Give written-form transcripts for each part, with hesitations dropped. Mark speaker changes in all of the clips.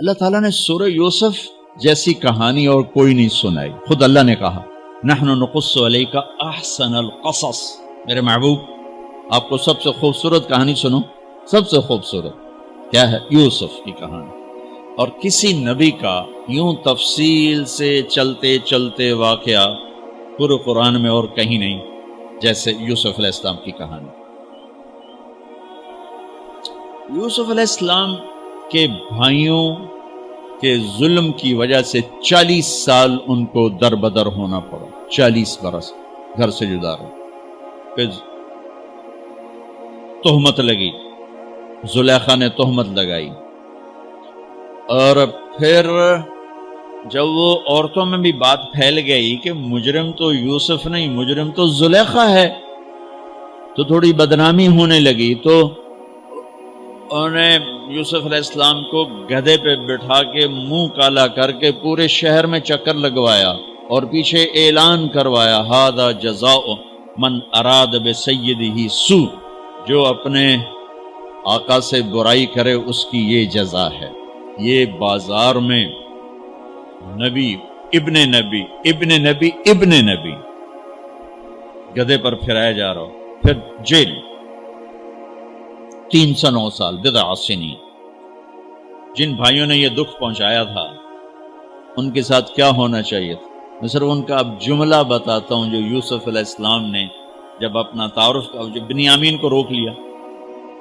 Speaker 1: اللہ تعالیٰ نے سورہ یوسف جیسی کہانی اور کوئی نہیں سنائی. خود اللہ نے کہا نحن نقص علیک احسن القصص. میرے محبوب آپ کو سب سے خوبصورت کہانی سنو. سب سے خوبصورت کیا ہے؟ یوسف کی کہانی. اور کسی نبی کا یوں تفصیل سے چلتے چلتے واقعہ پورے قرآن میں اور کہیں نہیں جیسے یوسف علیہ السلام کی کہانی. یوسف علیہ السلام کے بھائیوں کے ظلم کی وجہ سے 40 سال ان کو در بدر ہونا پڑا. 40 برس گھر سے جدا رہے. پھر تہمت لگی، زلیخا نے تہمت لگائی، اور پھر جب وہ عورتوں میں بھی بات پھیل گئی کہ مجرم تو یوسف نہیں، مجرم تو زلیخا ہے، تو تھوڑی بدنامی ہونے لگی. تو انہوں نے یوسف علیہ السلام کو گدھے پہ بٹھا کے منہ کالا کر کے پورے شہر میں چکر لگوایا اور پیچھے اعلان کروایا ھذا جزاء من اراد بسیدہ سوء. جو اپنے آقا سے برائی کرے اس کی یہ جزا ہے. یہ بازار میں نبی ابن نبی ابن نبی ابن نبی گدھے پر پھرایا جا رہا ہو. پھر جیل 309 سال بضع سنین. جن بھائیوں نے یہ دکھ پہنچایا تھا ان کے ساتھ کیا ہونا چاہیے تھا؟ میں صرف ان کا اب جملہ بتاتا ہوں جو یوسف علیہ السلام نے جب اپنا تعارف جب بنیامین کو روک لیا.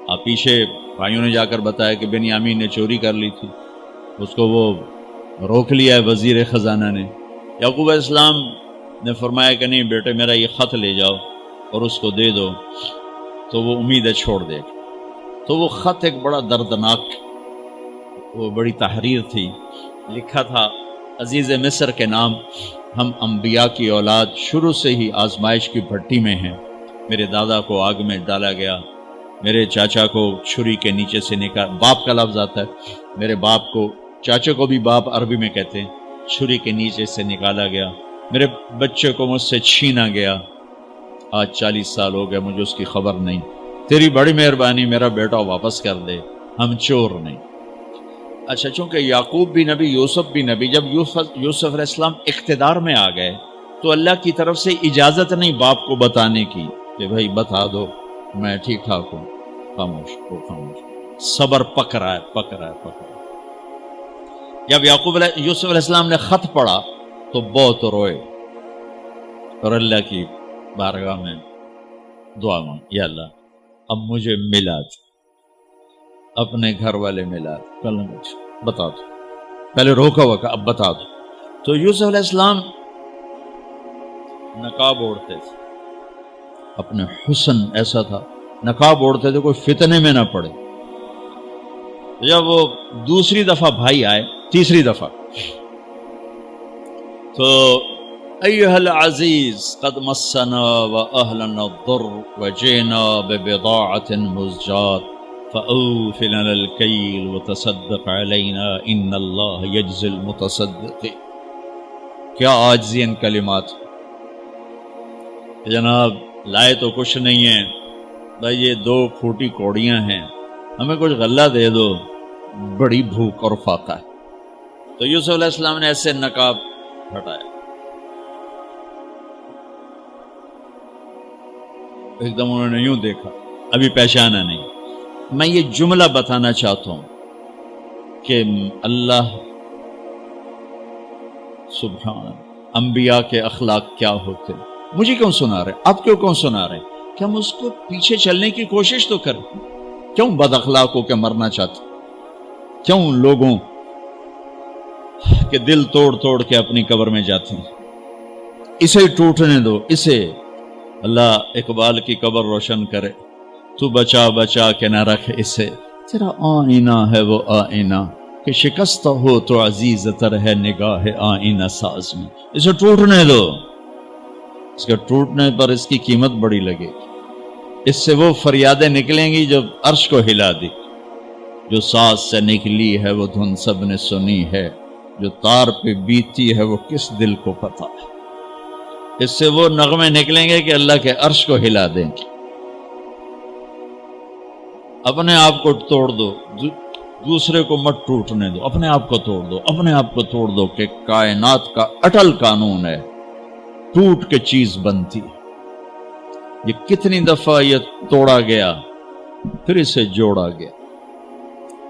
Speaker 1: آپ پیچھے بھائیوں نے جا کر بتایا کہ بنیامین نے چوری کر لی تھی، اس کو وہ روک لیا ہے وزیر خزانہ نے. یعقوب علیہ السلام نے فرمایا کہ نہیں بیٹے میرا یہ خط لے جاؤ اور اس کو دے دو تو وہ امیدیں چھوڑ دے. تو وہ خط ایک بڑا دردناک، وہ بڑی تحریر تھی. لکھا تھا عزیز مصر کے نام، ہم انبیاء کی اولاد شروع سے ہی آزمائش کی بھٹی میں ہیں. میرے دادا کو آگ میں ڈالا گیا، میرے چاچا کو چھری کے نیچے سے نکال، باپ کا لفظ آتا ہے، میرے باپ کو، چاچا کو بھی باپ عربی میں کہتے ہیں، چھری کے نیچے سے نکالا گیا. میرے بچے کو مجھ سے چھینا گیا. آج 40 سال ہو گئے مجھے اس کی خبر نہیں. تیری بڑی مہربانی میرا بیٹا واپس کر دے، ہم چور نہیں. اچھا چونکہ یعقوب بھی نبی، یوسف بھی نبی، جب یوسف علیہ السلام اقتدار میں آ گئے تو اللہ کی طرف سے اجازت نہیں باپ کو بتانے کی کہ بھائی بتا دو میں ٹھیک ٹھاک ہوں. خاموش ہو، خاموش. صبر پک رہا ہے، پک رہا ہے، پک رہا ہے. جب یوسف علیہ السلام نے خط پڑھا تو بہت روئے اور اللہ کی بارگاہ میں دعا مانگ، یا اللہ اب مجھے ملا دو، اپنے گھر والے ملا دو، کل مجھے بتا دو. پہلے روکا ہوا کہ اب بتا دو. تو یوسف علیہ السلام نقاب اوڑھتے تھے. اپنے حسن ایسا تھا، نقاب اوڑھتے تھے کوئی فتنے میں نہ پڑے. جب وہ دوسری دفعہ بھائی آئے، تیسری دفعہ، تو ایھا العزیز قد مسنا واہلنا الضر وجئنا ببضاعة مزجاة فأوف لنا الكيل وتصدق علينا ان اللہ یجزی المتصدقین. کیا عاجزی ان کلمات. جناب لائے تو کچھ نہیں ہے بھائی، یہ 2 پھوٹی کوڑیاں ہیں، ہمیں کچھ غلہ دے دو، بڑی بھوک اور فاقہ ہے. تو یوسف علیہ السلام نے ایسے نقاب ہٹایا، ایک دم انہوں نے یوں دیکھا، ابھی پہچانا نہیں. میں یہ جملہ بتانا چاہتا ہوں کہ اللہ سبحان انبیاء کے اخلاق کیا ہوتے. مجھے کیوں سنا رہے، آپ کیوں سنا رہے کہ ہم اس کو پیچھے چلنے کی کوشش تو کریں. کیوں بد اخلاق ہو کے مرنا چاہتے، کیوں لوگوں کے دل توڑ توڑ کے اپنی قبر میں جاتے ہیں. اسے ٹوٹنے دو، اسے. اللہ اقبال کی قبر روشن کرے. تو بچا بچا کے نہ رکھ اسے، تیرا آئینہ ہے وہ آئینہ کہ شکست ہو تو عزیز تر ہے نگاہ آئینہ ساز میں. اسے ٹوٹنے دو. اس کے ٹوٹنے پر اس کی قیمت بڑی لگے گی. اس سے وہ فریادیں نکلیں گی جو عرش کو ہلا دی. جو ساز سے نکلی ہے وہ دھن سب نے سنی ہے، جو تار پہ بیتی ہے وہ کس دل کو پتا ہے. اس سے وہ نغمے نکلیں گے کہ اللہ کے عرش کو ہلا دیں گے. اپنے آپ کو توڑ دو. دوسرے کو مت ٹوٹنے دو، اپنے آپ کو توڑ دو، اپنے آپ کو توڑ دو، کہ کائنات کا اٹل قانون ہے، ٹوٹ کے چیز بنتی۔ یہ کتنی دفعہ یہ توڑا گیا، پھر اسے جوڑا گیا،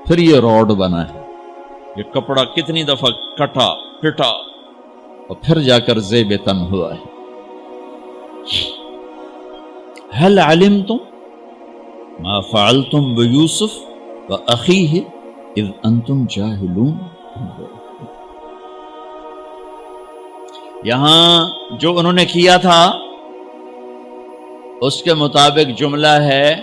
Speaker 1: پھر یہ روڈ بنا ہے۔ یہ کپڑا کتنی دفعہ کٹا پٹا اور پھر جا کر زیب تن ہوا ہے۔ هل علمتم ما فعلتم بيوسف وأخيه اذ انتم جاہلون۔ یہاں جو انہوں نے کیا تھا اس کے مطابق جملہ ہے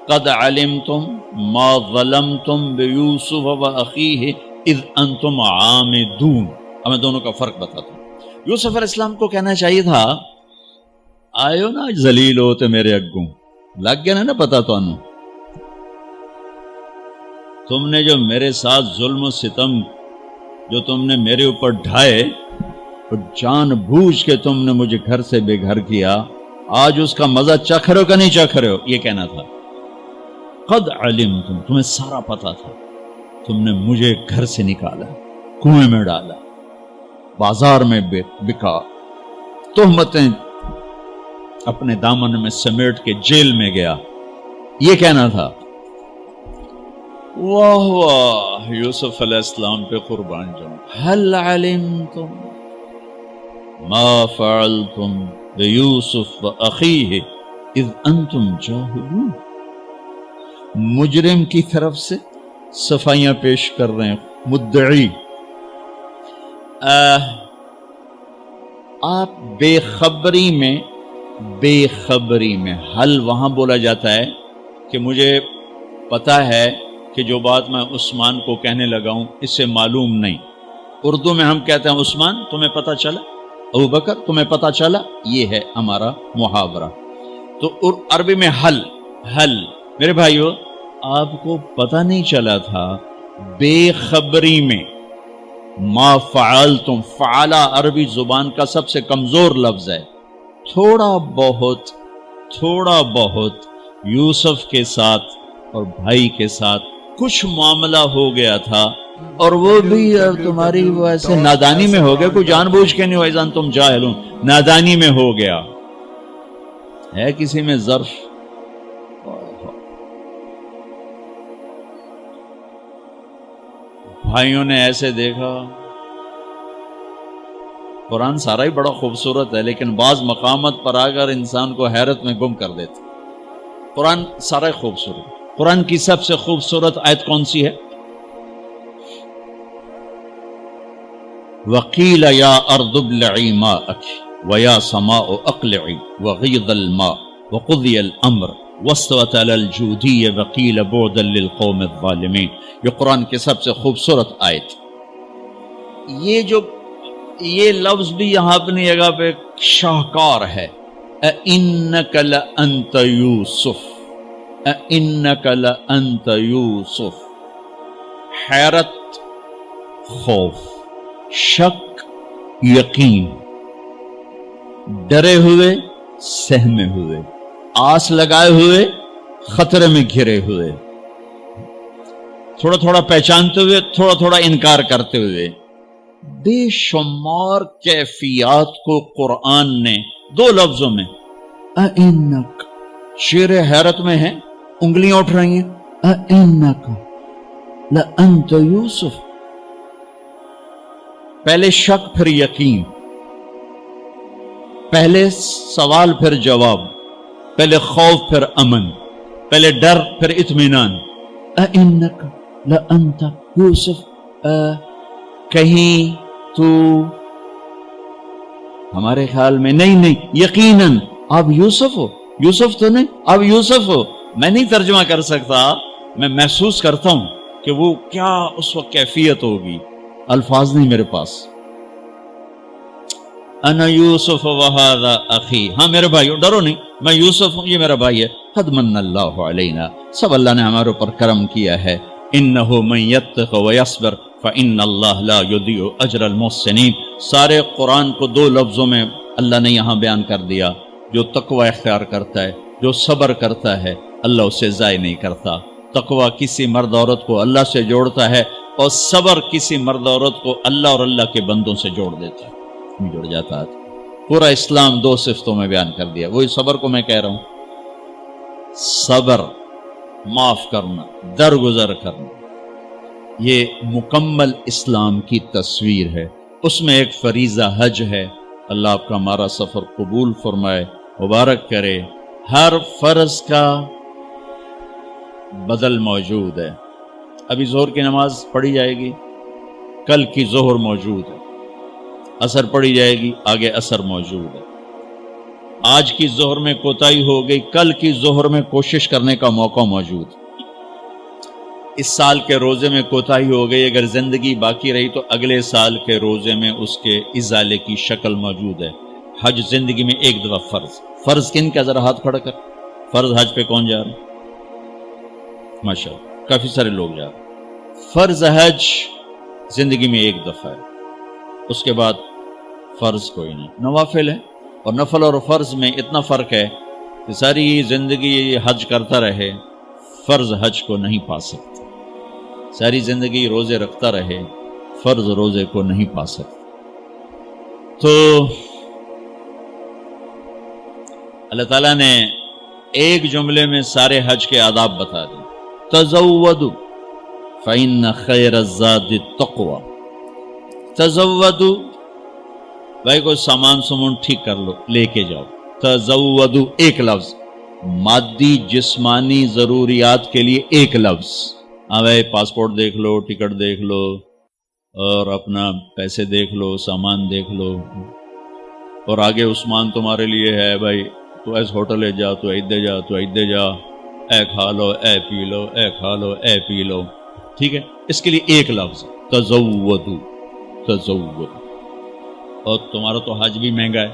Speaker 1: قد علمتم ما ظلمتم بیوسف واخیہ اذ انتم عامدون۔ اب میں دونوں کا فرق بتاتا ہوں۔ یوسف علیہ السلام کو کہنا چاہیے تھا آئیو نا ذلیل ہوتے میرے اگوں، لگ گیا نا پتا تو انہوں، تم نے جو میرے ساتھ ظلم و ستم جو تم نے میرے اوپر ڈھائے، اور جان بوجھ کے تم نے مجھے گھر سے بے گھر کیا، آج اس کا مزہ چکھ رہے ہو کہ نہیں چکھ رہے ہو؟ یہ کہنا تھا۔ قد علمتم، تمہیں سارا پتا تھا، تم نے مجھے گھر سے نکالا، کنویں میں ڈالا، بازار میں بکا، تہمتیں اپنے دامن میں سمیٹ کے جیل میں گیا، یہ کہنا تھا۔ واہ واہ، یوسف علیہ السلام پہ قربان جاؤں۔ هل علمتم ما فعلتم بیوسف واخیہ اذ انتم جاہلون۔ مجرم کی طرف سے صفائیاں پیش کر رہے ہیں مدعی۔ آپ بے خبری میں حل وہاں بولا جاتا ہے کہ مجھے پتا ہے کہ جو بات میں عثمان کو کہنے لگا ہوں اس سے معلوم نہیں۔ اردو میں ہم کہتے ہیں عثمان تمہیں پتا چلا، ابو بکر تمہیں پتا چلا، یہ ہے ہمارا محاورہ۔ تو عربی میں حل میرے بھائیو، آپ کو پتا نہیں چلا تھا بے خبری میں ما فعلتم، فعلا عربی زبان کا سب سے کمزور لفظ ہے۔ تھوڑا بہت یوسف کے ساتھ اور بھائی کے ساتھ کچھ معاملہ ہو گیا تھا، اور وہ بھی تمہاری ویسے نادانی میں ہو گیا، کوئی جان بوجھ کے نہیں ہوا، اذن تم جاہلون، نادانی میں ہو گیا ہے۔ کسی میں ظرف بھائیوں نے ایسے دیکھا۔ قرآن سارا ہی بڑا خوبصورت ہے، لیکن بعض مقامات پر اگر انسان کو حیرت میں گم کر دیتا۔ قرآن سارا ہی خوبصورت۔ قرآن کی سب سے خوبصورت آیت کون سی ہے؟ وَقِيلَ يَا أَرْضُ ابْلَعِي مَاءَكِ وَيَا سَمَاءُ أَقْلِعِي وَغِيضَ الْمَاءُ وَقُضِيَ الْأَمْرُ وَاسْتَوَتْ عَلَى الْجُودِيِّ وَقِيلَ بُعْدًا لِلْقَوْمِ الظَّالِمِينَ۔ یہ قرآن کی سب سے خوبصورت آیت۔ یہ لفظ بھی یہاں اپنی جگہ پہ شاہکار ہے۔ اِنَّكَ لَأَنْتَ یوسف، اِنَّكَ لَأَنْتَ یوسف۔ حیرت، خوف، شک، یقین، ڈرے ہوئے، سہمے ہوئے، آس لگائے ہوئے، خطرے میں گھرے ہوئے، تھوڑا تھوڑا پہچانتے ہوئے، تھوڑا تھوڑا انکار کرتے ہوئے، بے شمار کیفیات کو قرآن نے دو لفظوں میں اِنَّكَ، شیر حیرت میں ہے، انگلیاں اٹھ رہی ہیں، اِنَّكَ لَأَنْتَ یوسف۔ پہلے شک پھر یقین، پہلے سوال پھر جواب، پہلے خوف پھر امن، پہلے ڈر پھر اطمینان۔ اِنَّكَ لَأَنْتَ یوسف، کہیں تو ہمارے خیال میں نہیں، یقیناً آپ یوسف ہو، یوسف تو نہیں، آپ یوسف ہو۔ میں نہیں ترجمہ کر سکتا، میں محسوس کرتا ہوں کہ وہ کیا اس وقت کیفیت ہوگی، الفاظ نہیں میرے پاس۔ انا یوسف وہذا اخی، ہاں میرے بھائیو ڈرو نہیں، میں یوسف ہوں، یہ میرا بھائی ہے۔ قد من اللہ علینا، سب اللہ نے ہمارے اوپر کرم کیا ہے۔ انہ من یتق ویصبر فإن اللہ لا یضیع اجر المحسنین۔ سارے قرآن کو دو لفظوں میں اللہ نے یہاں بیان کر دیا، جو تقوی اختیار کرتا ہے، جو صبر کرتا ہے، اللہ اسے ضائع نہیں کرتا۔ تقوی کسی مرد عورت کو اللہ سے جوڑتا ہے اور صبر کسی مرد عورت کو اللہ اور اللہ کے بندوں سے جوڑ دیتا ہے، جڑ جاتا ہے۔ پورا اسلام 2 صفتوں میں بیان کر دیا، وہی صبر کو میں کہہ رہا ہوں، صبر، معاف کرنا، درگزر کرنا، یہ مکمل اسلام کی تصویر ہے۔ اس میں ایک فریضہ حج ہے، اللہ آپ کا ہمارا سفر قبول فرمائے، مبارک کرے۔ ہر فرض کا بدل موجود ہے۔ ابھی ظہر کی نماز پڑھی جائے گی، کل کی ظہر موجود ہے، عصر پڑھی جائے گی، آگے عصر موجود ہے۔ آج کی ظہر میں کوتاہی ہو گئی، کل کی ظہر میں کوشش کرنے کا موقع موجود ہے۔ اس سال کے روزے میں کوتاہی ہو گئی، اگر زندگی باقی رہی تو اگلے سال کے روزے میں اس کے ازالے کی شکل موجود ہے۔ حج زندگی میں ایک دفعہ فرض کن کا ذرا ہاتھ کھڑا کر، فرض حج پہ کون جا رہا ہے؟ ماشاءاللہ کافی سارے لوگ جا رہے ہیں۔ فرض حج زندگی میں ایک دفعہ ہے، اس کے بعد فرض کوئی نہیں، نوافل ہے۔ اور نفل اور فرض میں اتنا فرق ہے کہ ساری زندگی حج کرتا رہے فرض حج کو نہیں پا سکتا، ساری زندگی روزے رکھتا رہے فرض روزے کو نہیں پا سکتا۔ تو اللہ تعالیٰ نے ایک جملے میں سارے حج کے آداب بتا دیں، تزودوا فإن خیر الزاد التقوی۔ تزودوا، بھائی کوئی سامان سمون ٹھیک کر لو، لے کے جاؤ۔ تزودوا ایک لفظ، مادی جسمانی ضروریات کے لیے ایک لفظ۔ ہاں بھائی پاسپورٹ دیکھ لو، ٹکٹ دیکھ لو، اور اپنا پیسے دیکھ لو، سامان دیکھ لو، اور آگے عثمان تمہارے لیے ہے بھائی، تو ایس ہوٹل جا، تو ایدے جا، تو ایدے جا، اے کھا لو، اے پی لو، اے کھا لو، اے پی لو، ٹھیک ہے؟ اس کے لیے ایک لفظ، تزودوا، تزودوا۔ اور تمہارا تو حج بھی مہنگا ہے،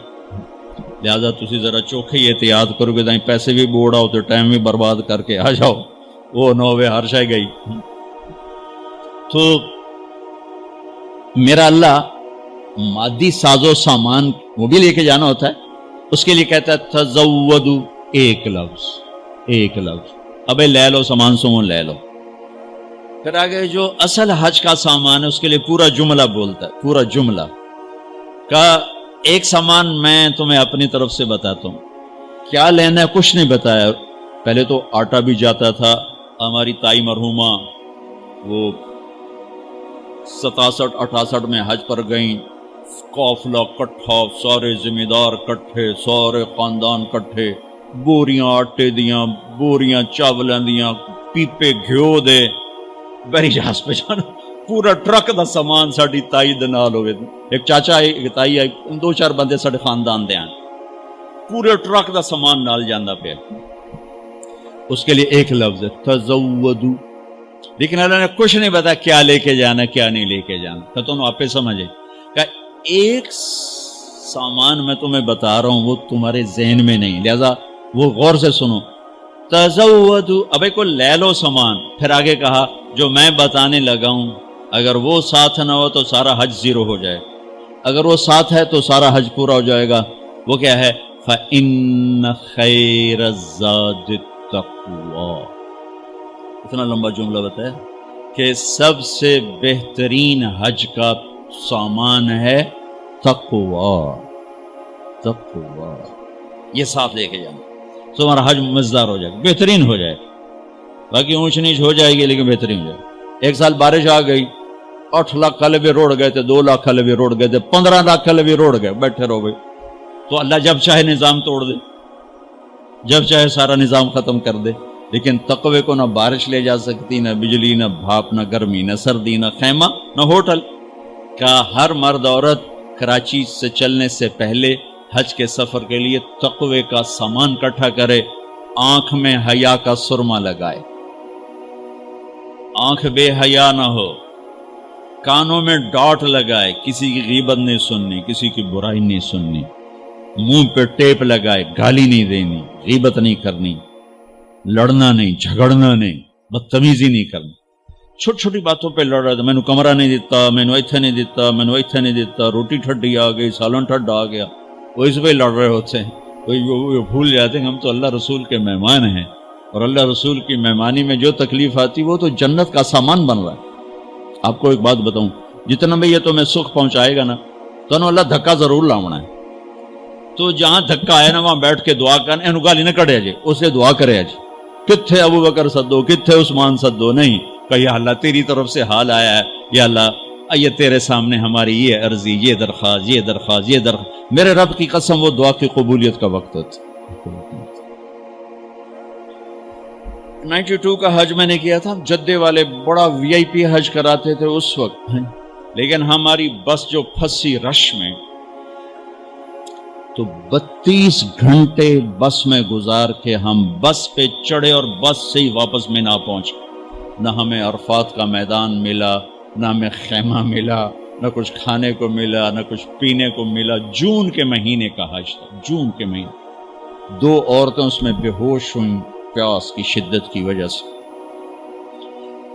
Speaker 1: لہذا تسی ذرا چوکھے ہی احتیاط کرو گے، دائیں پیسے بھی بوڑھا ہو تو ٹائم بھی برباد کر کے آ جاؤ، وہ نوے ہر شے گئی۔ تو میرا اللہ مادی ساز و سامان وہ بھی لے کے جانا ہوتا ہے، اس کے لیے کہتا ہے تزودوا، ایک لفظ، ایک لفظ، ابے لے لو سامان سمون لے لو۔ پھر آگے جو اصل حج کا سامان ہے اس کے لیے پورا جملہ بولتا ہے، پورا جملہ کا ایک سامان میں تمہیں اپنی طرف سے بتاتا ہوں، کیا لینا ہے کچھ نہیں بتایا۔ پہلے تو آٹا بھی جاتا تھا، ہماری تائی مرحومہ وہ 67-68 میں حج پر گئیں، قافلہ کٹھا، سارے ذمہ دار کٹھے، سارے خاندان کٹھے، بوریاں آٹے دیاں، بوریاں چاولوں دیاں، پیپے گھیو دے، بری جہاز پہ جانا، پورا ٹرک دا سامان ساڈی تائی دے نال ہوئے، ایک چاچا آئی، ایک تائی آئی، 2-4 بندے ساڈے خاندان دے آن، پورے ٹرک دا سامان نال جاندہ پہ۔ اس کے لیے ایک لفظ ہے تزودوا، لیکن اللہ نے کچھ نہیں بتا کیا لے کے جانا کیا نہیں لے کے جانا، تو تم آپ پہ سمجھے کہ ایک سامان میں تمہیں بتا رہا ہوں وہ تمہارے ذہن میں نہیں، لہذا وہ غور سے سنو۔ تزودوا، ابے کو لے لو سامان، پھر آگے کہا جو میں بتانے لگا ہوں اگر وہ ساتھ نہ ہو تو سارا حج زیرو ہو جائے، اگر وہ ساتھ ہے تو سارا حج پورا ہو جائے گا۔ وہ کیا ہے؟ فَإِنَّ خَيْرَ الزَّادِ التَّقْوَىٰ۔ اتنا لمبا جملہ بتایا کہ سب سے بہترین حج کا سامان ہے تقویٰ، تقویٰ، یہ ساتھ لے کے جانا، تو ہمارا حج مزدار ہو جائے گا، بہترین ہو جائے گا، باقی اونچ نیچ ہو جائے گی لیکن بہترین ہو جائے گا۔ ایک سال بارش آ گئی، 8 لاکھ حلبے روڑ گئے تھے، 2 لاکھ حلبے روڑ گئے تھے، 15 لاکھ حلبے روڑ گئے، بیٹھے رہو گئے، تو اللہ جب چاہے نظام توڑ دے، جب چاہے سارا نظام ختم کر دے، لیکن تقوی کو نہ بارش لے جا سکتی، نہ بجلی، نہ بھاپ، نہ گرمی، نہ سردی، نہ خیمہ، نہ ہوٹل۔ کا ہر مرد عورت کراچی سے چلنے سے پہلے حج کے سفر کے لیے تقوی کا سامان اکٹھا کرے، آنکھ میں حیا کا سرما لگائے، آنکھ بے حیا نہ ہو، کانوں میں ڈاٹ لگائے، کسی کی غیبت نہیں سننی، کسی کی برائی نہیں سننی، منہ پہ ٹیپ لگائے، گالی نہیں دینی، غیبت نہیں کرنی، لڑنا نہیں، جھگڑنا نہیں، بدتمیزی نہیں کرنی۔ چھوٹی چھوٹی باتوں پہ لڑ رہا تھا، میں نے کمرہ نہیں دیتا، میں نے ایتھے نہیں دیتا، میں نے ایتھے نہیں دیتا، روٹی ٹھڈی آ گئی، سالن ٹھڈا آ گیا، وہ اس پہ لڑ رہے ہوتے ہیں، وہ بھول جاتے ہیں ہم تو اللہ رسول کے مہمان ہیں، اور اللہ رسول کی مہمانی میں جو تکلیف آتی وہ تو جنت کا سامان بن رہا ہے۔ آپ کو ایک بات بتاؤں، جتنا بھی یہ تمہیں سکھ پہنچائے گا نا تو اللہ دھکا ضرور لاؤنا ہے، تو جہاں دھکا آئے نا وہاں بیٹھ کے دعا کرنا، اینو گالی نہ کڑے جی، اسے دعا کرے جی، کتھے ابو بکر سدو، کتھے عثمان سدو، نہیں کہ یا اللہ تیری طرف سے حال آیا ہے، یا اللہ یہ تیرے سامنے ہماری یہ عرضی، یہ درخواست، یہ درخواست، یہ درخواست، میرے رب کی قسم وہ دعا کی قبولیت کا وقت ہوتا۔ 92 کا حج میں نے کیا تھا، جدے والے بڑا وی آئی پی حج کراتے تھے اس وقت، لیکن ہماری بس جو پھنسی رش میں تو 32 گھنٹے بس میں گزار کے ہم بس پہ چڑھے اور بس سے ہی واپس میں نہ پہنچے، نہ ہمیں عرفات کا میدان ملا، نہ ہمیں خیمہ ملا، نہ کچھ کھانے کو ملا، نہ کچھ پینے کو ملا۔ جون کے مہینے کا حج تھا، جون کے مہینے، 2 عورتیں اس میں بے ہوش ہوئیں پیاس کی شدت کی وجہ سے۔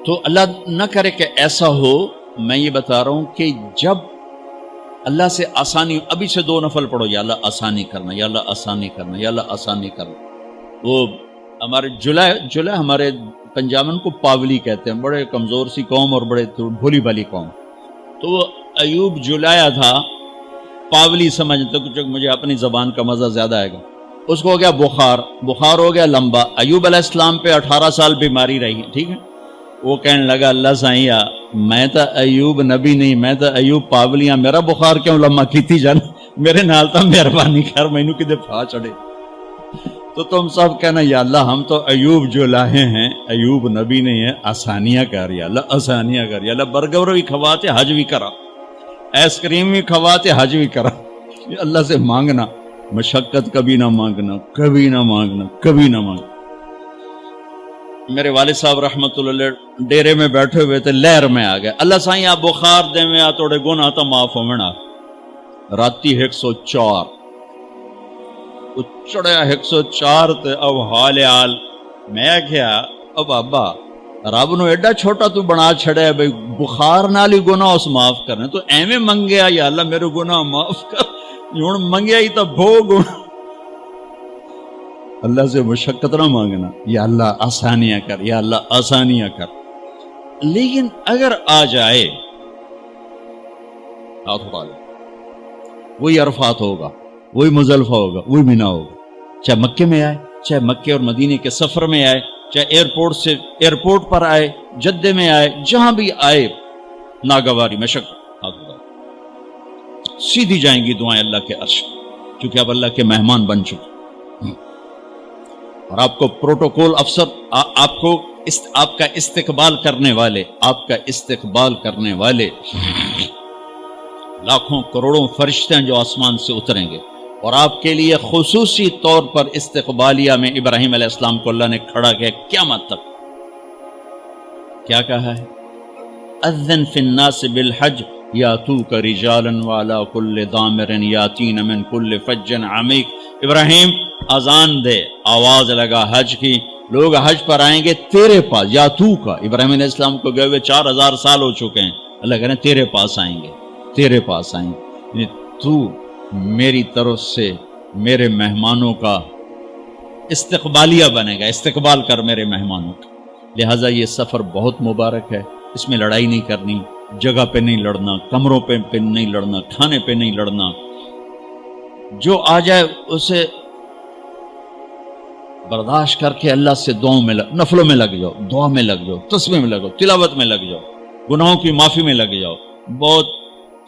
Speaker 1: تو اللہ نہ کرے کہ ایسا ہو، میں یہ بتا رہا ہوں کہ جب اللہ سے آسانی، ابھی سے 2 نفل پڑھو، یا اللہ آسانی کرنا، یا اللہ آسانی کرنا، یا اللہ آسانی کرنا۔ وہ ہمارے جلائے ہمارے پنجابن کو پاولی کہتے ہیں، بڑے کمزور سی قوم اور بڑے بھولی بھالی قوم، تو وہ ایوب جلایا تھا، پاولی سمجھتے کچھ، مجھے اپنی زبان کا مزہ زیادہ آئے گا، اس کو ہو گیا بخار ہو گیا لمبا، ایوب علیہ السلام پہ 18 سال بیماری رہی، ٹھیک ہے، وہ کہنے لگا اللہ سائیا میں تو ایوب نبی نہیں، میں تو ایوب پاولیاں، میرا بخار کیوں لمبا کیتی جان، میرے نال تا مہربانی کر، مینوں کدے پھا چڑھے۔ تو تم سب کہنا یا اللہ ہم تو ایوب جو لاہے ہیں، ایوب نبی نہیں ہے، آسانیاں کر یا اللہ، آسانیاں کر یا اللہ، برگر بھی کھواتے حج بھی کرا، آئس کریم بھی کھواتے حج بھی کرا۔ اللہ سے مانگنا، مشقت کبھی نہ مانگنا، کبھی نہ مانگنا، کبھی نہ مانگنا۔ میرے والد صاحب رحمت اللہ علیہ ڈیرے میں بیٹھے ہوئے تھے، لہر میں آ گئے، اللہ سائیں آپ بخار دے میں آ توڑے گناہ تو معاف ہونا، راتی 104 چڑھیا 104 تے اب حال میں کیا اب بابا رب نو ایڈا چھوٹا تو بنا چھڑیا بھئی بخار نال ہی گناہ اس معاف کرنے، تو ایویں منگیا یا اللہ میرے گناہ معاف کر، ہن منگیا ہی تو بھوگ۔ اللہ سے مشقت نہ مانگنا، یا اللہ آسانیاں کر، یا اللہ آسانیاں کر۔ لیکن اگر آ جائے ہاتھ اٹھا لے، وہی عرفات ہوگا، وہی مزدلفہ ہوگا، وہی مینا ہوگا، چاہے مکے میں آئے، چاہے مکے اور مدینے کے سفر میں آئے، چاہے ایئرپورٹ پر آئے، جدے میں آئے، جہاں بھی آئے، ناگواری مشقت، ہاتھ اٹھا سیدھی جائیں گی دعائیں اللہ کے عرش، کیونکہ اب اللہ کے مہمان بن چکے، اور آپ کو پروٹوکول افسر، آپ کا استقبال کرنے والے لاکھوں کروڑوں فرشتے ہیں جو آسمان سے اتریں گے، اور آپ کے لیے خصوصی طور پر استقبالیہ میں ابراہیم علیہ السلام کو اللہ نے کھڑا کیا قیامت تک۔ کیا کہا ہے؟ اذن فی الناس بالحج یاتوک رجالا وعلی کل ضامر یاتین من کل فج عمیق۔ ابراہیم اذان دے، آواز لگا حج کی، لوگ حج پر آئیں گے تیرے پاس، یا تو کا، ابراہیم علیہ السلام کو گئے ہوئے 4000 سال ہو چکے ہیں، اللہ کہہ رہے ہیں تیرے پاس آئیں گے، تیرے پاس آئیں گے، تو میری طرف سے میرے مہمانوں کا استقبالیہ بنے گا، استقبال کر میرے مہمانوں کا۔ لہٰذا یہ سفر بہت مبارک ہے، اس میں لڑائی نہیں کرنی، جگہ پہ نہیں لڑنا، کمروں پہ نہیں لڑنا، کھانے پہ نہیں لڑنا، جو آ جائے اسے برداشت کر کے اللہ سے دعاؤں میں نفلوں میں لگ جاؤ، دعا میں لگ جاؤ، تسبیح میں لگ جاؤ، تلاوت میں لگ جاؤ، گناہوں کی معافی میں لگ جاؤ۔ بہت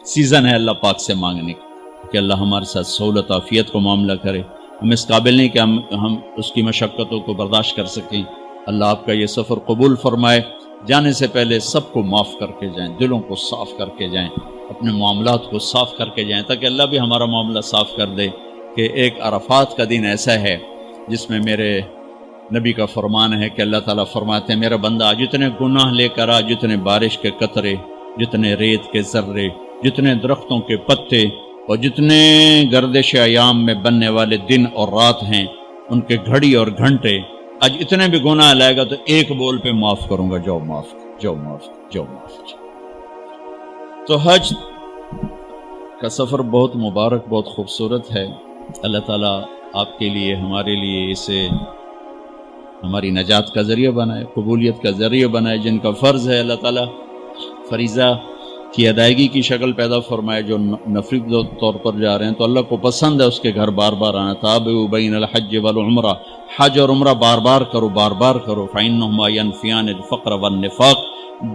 Speaker 1: سیزن ہے اللہ پاک سے مانگنے کا کہ اللہ ہمارے ساتھ سہولت عافیت کو معاملہ کرے، ہم اس قابل نہیں کہ ہم اس کی مشقتوں کو برداشت کر سکیں۔ اللہ آپ کا یہ سفر قبول فرمائے، جانے سے پہلے سب کو معاف کر کے جائیں، دلوں کو صاف کر کے جائیں، اپنے معاملات کو صاف کر کے جائیں، تاکہ اللہ بھی ہمارا معاملہ صاف کر دے کہ ایک عرفات کا دن ایسا ہے جس میں میرے نبی کا فرمان ہے کہ اللہ تعالیٰ فرماتے ہیں میرا بندہ جتنے گناہ لے کر آ، جتنے بارش کے قطرے، جتنے ریت کے ذرے، جتنے درختوں کے پتے اور جتنے گردش ایام میں بننے والے دن اور رات ہیں ان کے گھڑی اور گھنٹے، آج اتنے بھی گناہ لائے گا تو ایک بول پہ معاف کروں گا، جاؤ معاف، جاؤ معاف، جاؤ معاف۔ تو حج کا سفر بہت مبارک، بہت خوبصورت ہے۔ اللہ تعالیٰ آپ کے لیے، ہمارے لیے اسے ہماری نجات کا ذریعہ بنائے، قبولیت کا ذریعہ بنائے، جن کا فرض ہے اللہ تعالیٰ فریضہ کی ادائیگی کی شکل پیدا فرمائے، جو نفلی طور پر جا رہے ہیں تو اللہ کو پسند ہے اس کے گھر بار بار آنا۔ تابعوا بین الحج والعمرہ، حج اور عمرہ بار بار کرو، بار بار کرو۔ فإنہما ینفیان الفقر والنفاق،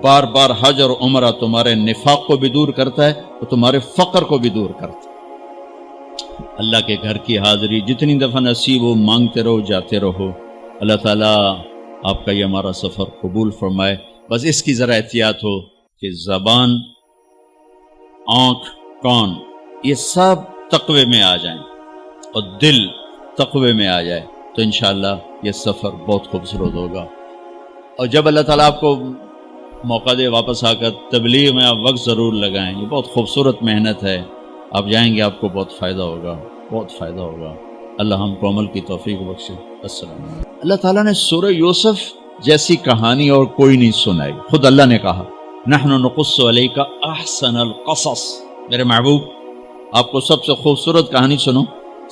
Speaker 1: بار بار حج اور عمرہ تمہارے نفاق کو بھی دور کرتا ہے تو تمہارے فقر کو بھی دور کرتا ہے۔ اللہ کے گھر کی حاضری جتنی دفعہ نصیب ہو مانگتے رہو، جاتے رہو۔ اللہ تعالیٰ آپ کا یہ ہمارا سفر قبول فرمائے۔ بس اس کی ذرا احتیاط ہو کہ زبان، آنکھ، کان یہ سب تقوی میں آ جائیں اور دل تقوی میں آ جائے تو انشاءاللہ یہ سفر بہت خوبصورت ہوگا۔ اور جب اللہ تعالیٰ آپ کو موقع دے واپس آ کر تبلیغ میں آپ وقت ضرور لگائیں، یہ بہت خوبصورت محنت ہے، آپ جائیں گے آپ کو بہت فائدہ ہوگا، بہت فائدہ ہوگا۔ اللہ ہم کو عمل کی توفیق بخشے۔ السلام علیکم۔ اللہ تعالیٰ نے سورہ یوسف جیسی کہانی اور کوئی نہیں سنائی، خود اللہ نے کہا نحن نقص علیک احسن القصص، میرے محبوب آپ کو سب سے خوبصورت کہانی سنو،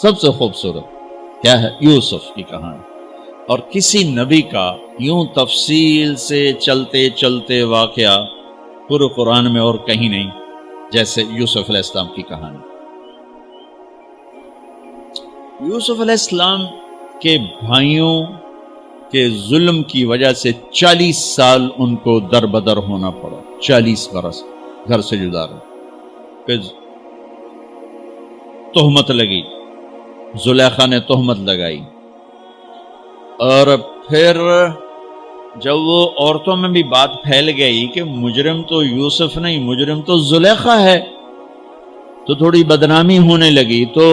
Speaker 1: سب سے خوبصورت کیا ہے؟ یوسف کی کہانی۔ اور کسی نبی کا یوں تفصیل سے چلتے چلتے واقعہ پورے قرآن میں اور کہیں نہیں جیسے یوسف علیہ السلام کی کہانی۔ یوسف علیہ السلام کے بھائیوں کے ظلم کی وجہ سے 40 سال ان کو در بدر ہونا پڑا، 40 برس گھر سے جدا رہے۔ پھر تہمت لگی، زلیخا نے تہمت لگائی، اور پھر جب وہ عورتوں میں بھی بات پھیل گئی کہ مجرم تو یوسف نہیں، مجرم تو زلیخا ہے، تو تھوڑی بدنامی ہونے لگی، تو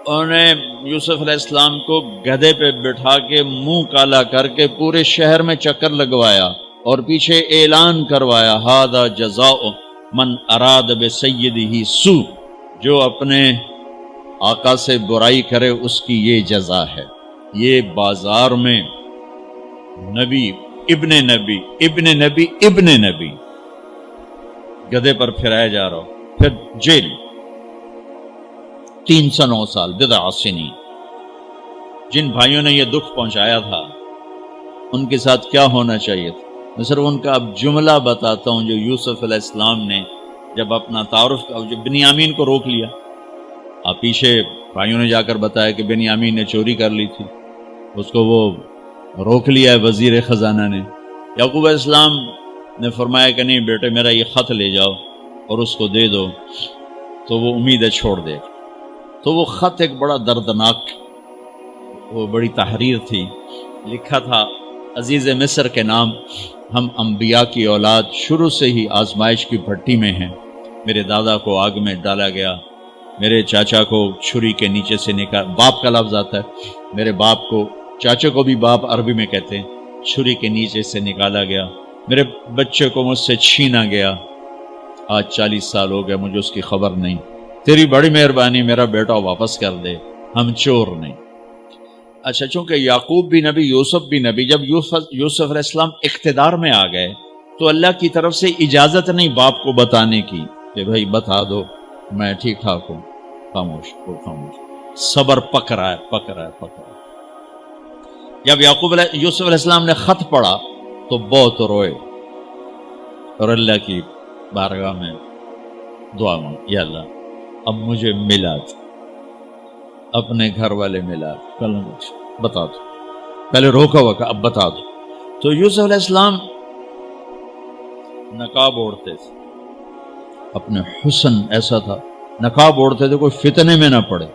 Speaker 1: انہوں نے یوسف علیہ السلام کو گدھے پہ بٹھا کے منہ کالا کر کے پورے شہر میں چکر لگوایا اور پیچھے اعلان کروایا ھذا جزاء من اراد بسیدہ سوء، جو اپنے آقا سے برائی کرے اس کی یہ جزا ہے۔ یہ بازار میں نبی ابن نبی ابن نبی ابن نبی گدھے پر پھرایا جا رہا ہو، پھر جیل 309 سال، بضع سنین۔ جن بھائیوں نے یہ دکھ پہنچایا تھا ان کے ساتھ کیا ہونا چاہیے تھا، میں صرف ان کا اب جملہ بتاتا ہوں جو یوسف علیہ السلام نے جب اپنا تعارف جب بنیامین کو روک لیا، آپ پیچھے بھائیوں نے جا کر بتایا کہ بنیامین نے چوری کر لی تھی، اس کو وہ روک لیا ہے وزیر خزانہ نے۔ یعقوب علیہ السلام نے فرمایا کہ نہیں بیٹے میرا یہ خط لے جاؤ اور اس کو دے دو تو وہ امید ہے چھوڑ دے۔ تو وہ خط ایک بڑا دردناک، وہ بڑی تحریر تھی، لکھا تھا عزیز مصر کے نام، ہم انبیاء کی اولاد شروع سے ہی آزمائش کی بھٹی میں ہیں، میرے دادا کو آگ میں ڈالا گیا، میرے چاچا کو چھری کے نیچے سے نکال، باپ کا لفظ آتا ہے، میرے باپ کو، چاچے کو بھی باپ عربی میں کہتے ہیں، چھری کے نیچے سے نکالا گیا، میرے بچے کو مجھ سے چھینا گیا، آج 40 سال ہو گئے مجھے اس کی خبر نہیں، تیری بڑی مہربانی میرا بیٹا واپس کر دے، ہم چور نہیں۔ اچھا، چونکہ یعقوب بھی نبی، یوسف بھی نبی، جب یوسف علیہ السلام اقتدار میں آ گئے تو اللہ کی طرف سے اجازت نہیں باپ کو بتانے کی کہ بھائی بتا دو میں ٹھیک ٹھاک ہوں، خاموش ہو، خاموش، صبر پک رہا ہے پک رہا ہے پک رہا ہے۔ جب یوسف علیہ السلام نے خط پڑھا تو بہت روئے اور اللہ کی بارگاہ میں دعا مانگی، یا اللہ اب مجھے ملا دو، اپنے گھر والے ملا دو، بتا دو، پہلے روکا ہوا کہ اب بتا دو۔ تو یوسف علیہ السلام نقاب اوڑھتے تھے، اپنے حسن ایسا تھا، نقاب اوڑھتے تھے کوئی فتنے میں نہ پڑے،